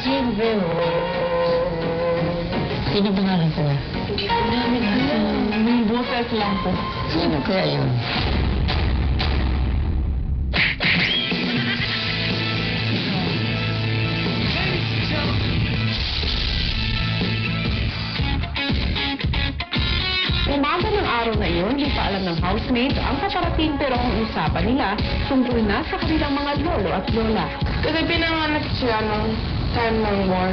Silvio. Sino pangalan ko? Dami kasi. May boses lang po. Sino kaya yun? Umaga ng araw na iyon, di pa alam ng housemates ang paparating pero ang usapan nila tungkol na sa kanilang mga lolo at lola. Kasi pinanganak siya nung time ng war.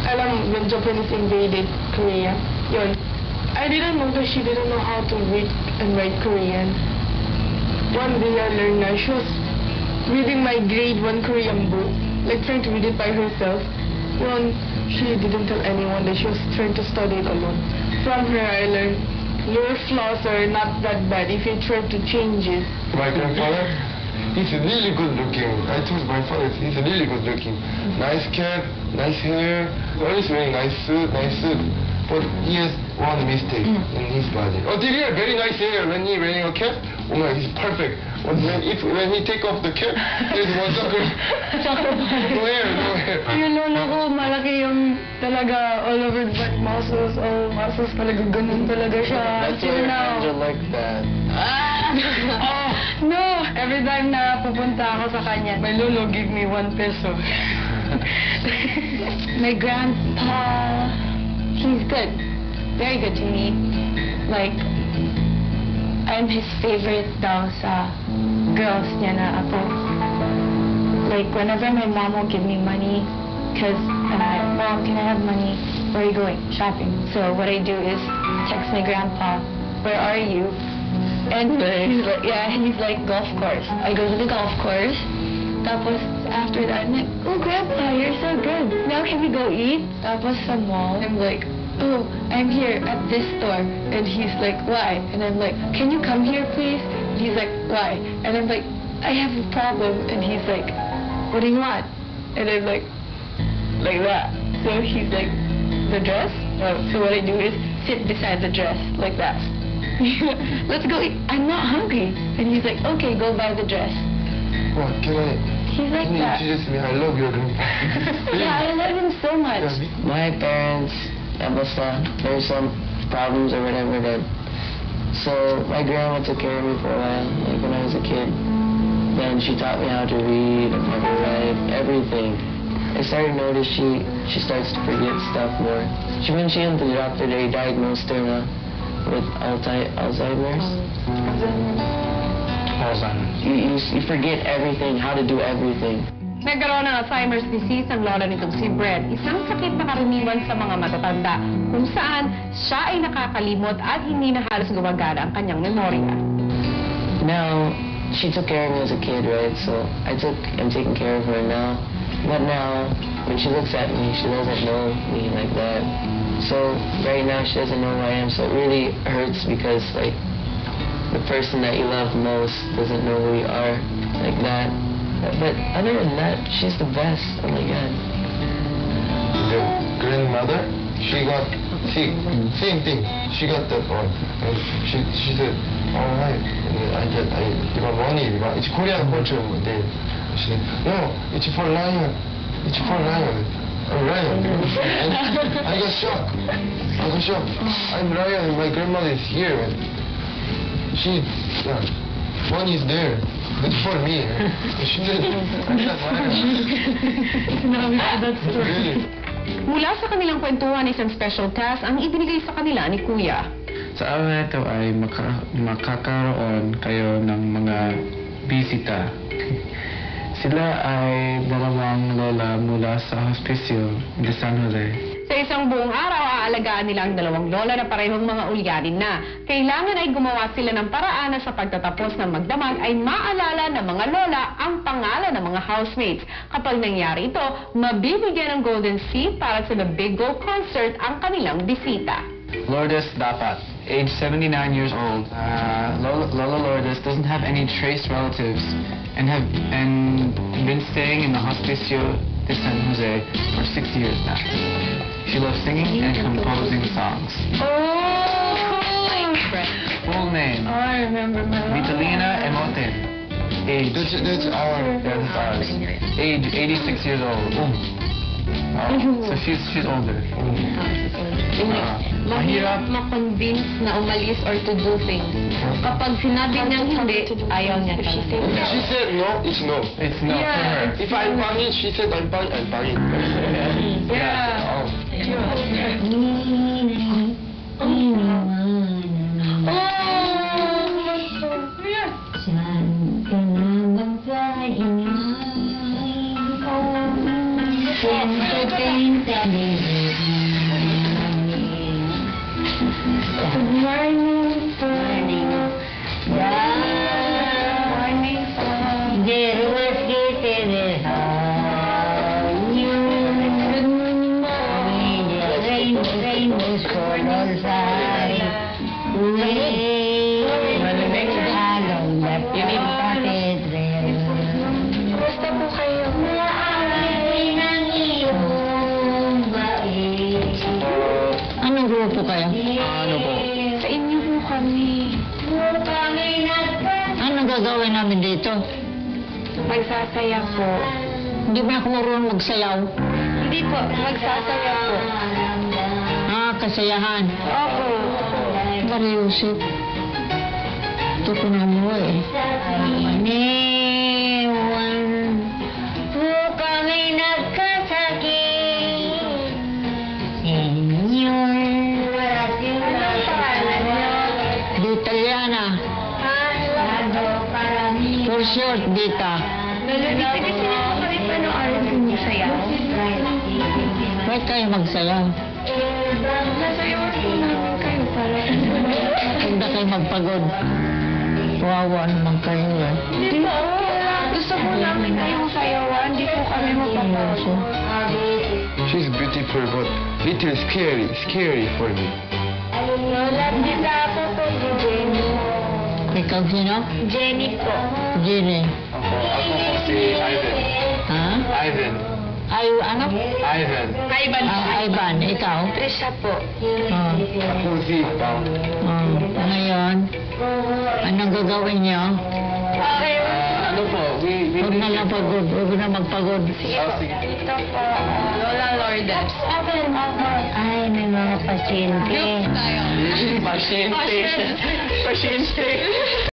Alam, when Japanese invaded Korea. Yun. I didn't know that she didn't know how to read and write Korean. One day I learned that she was reading my grade 1 Korean book, like trying to read it by herself. Yun, she didn't tell anyone that she was trying to study it alone. From her, I learned your flaws are not that bad if you try to change it. My grandfather, he's really good looking. I told my father, he's really good looking. Nice cap, nice hair, always wearing nice suit. But he has one mistake in his body. Oh, did he have very nice hair when he wearing a cap? Oh my, he's perfect. But when he take off the cap, there's one sucker. No hair. Yung lolo ko, malaki yung talaga all over the body muscles, all muscles talaga, ganun talaga siya. That's why your hands are like that. No! Every time na pupunta ako sa kanya, my lolo give me 1 peso. My grandpa, he's good. Very good to me. Like, I'm his favorite daw sa girls niya na ako. Like, whenever my mom will give me money, because Mom, can I have money? Where are you going? Shopping. So what I do is text my grandpa, where are you? And he's like, golf course. I go to the golf course. Tapos, after that, I'm like, oh, Grandpa, you're so good. Now can we go eat? Tapos sa mall, I'm like, oh, I'm here at this store. And he's like, why? And I'm like, can you come here, please? And he's like, why? And I'm like, I have a problem. And he's like, what do you want? And I'm like that. So he's like, the dress? So what I do is sit beside the dress, like that. Let's go eat. I'm not hungry. And he's like, okay, go buy the dress. What, He's like can you that. introduce me? I love your grandpa. Yeah, I love him so much. My parents, there's some problems or whatever that. So my grandma took care of me for a while, like when I was a kid. Then she taught me how to read and how to write, everything. I started to notice she starts to forget stuff more. When she went to the doctor, they diagnosed her with Alzheimer's. You forget everything, how to do everything. Nagkaroon ng Alzheimer's disease ang lola nitong si Brett, isang sakit na karaniwan sa mga matatanda, kung saan siya ay nakakalimot at hindi na halos gumagana ang kanyang memorya. Now, she took care of me as a kid, right? So I'm taking care of her now. But now, when she looks at me, she doesn't know me like that. So right now, she doesn't know who I am. So it really hurts because like the person that you love most doesn't know who you are like that. But other than that, she's the best. Oh my God. The grandmother, she got sick. Same thing. She got that one. And she said, all right. And you got money. It's Korean culture. She said, no, it's for lion. It's for lion. I'm Ryan. I got shocked. I'm Ryan and my grandmother is here. Money is there. It's for me. She said, I'm not Ryan. Really? Mula sa kanilang kwentuhan, isang special task ang ibinigay sa kanila ni Kuya. Sa araw na ito ay makakaroon kayo ng mga bisita. Sila ay dalawang lola mula sa Hospicio de San Jose. Sa isang buong araw, aalagaan nila ang dalawang lola na parehong mga ulyanin na. Kailangan ay gumawa sila ng paraan na sa pagtatapos ng magdamag ay maalala ng mga lola ang pangalan ng mga housemates. Kapag nangyari ito, mabibigyan ng Golden Seat para sa The Big Go concert ang kanilang bisita. Lourdes Dapat, age 79 years old. Lola Lourdes doesn't have any trace relatives and been staying in the Hospicio de San Jose for 6 years now. She loves singing and composing songs. Oh! Full name, Oh, I remember my Vitalina Emote. Age. That's our... Yeah, that's ours. Age, 86 years old. So she's older. Mahirap ma-convince na umalis or to do things. Kapag sinabi niyang hindi, ayaw niya talaga. If she said no, it's no. It's not for her. If I'm pangit, she said I'm pangit. Yeah. Good morning, sir. Morning, Kumusta po kayo? Anong grupo kayo? Ano po? Sa inyo po kami. Anong gagawin namin dito? Magsasaya po. Hindi ba ako marunong magsayaw? Hindi po, magsasaya po. Kasayahan. Opo. Mariusip. Ito ko na mo eh. Maniwan po kami nagkasakit. Senyor. Italiana. For short, Dita. Lolo, dito kasi niyo po kami panoorin kung sayaw. Ba't kayo magsayaw? Nasayawan po namin kayo para. Huwag na kayo magpagod. Kawawa naman kayo eh. Hindi po. Gusto po namin kayong sayawan. Hindi po kami mapapagod. She's beautiful, but little scary for me. Lola, dito ako po si Jenny. Ikaw sino? Jenny po. Jenny. Ako po si Ivan. Ha? Ivan. Ay, ano? Ivan. Ivan. Ivan, ikaw? Trisha po. Ako si Pao. Ngayon, anong gagawin niyo? Okay. Ano po? We Huwag na lang pagod. Huwag na magpagod. Sige po. Dito po. Lola Lourdes. Ay, may mga pasyente. Tayo. Pasyente. Pasyente.